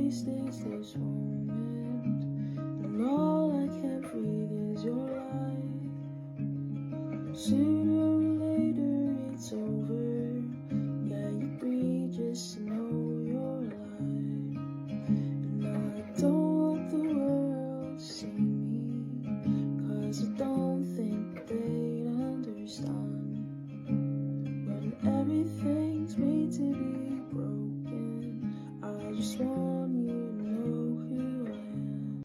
wasted this moment, and all I can breathe is your light. Sooner or later it's over. Yeah, you breathe just to know you're alive. And I don't want the world to see me, 'cause I don't think they'd understand. When everything's made to be broken, I just want you to know who I am.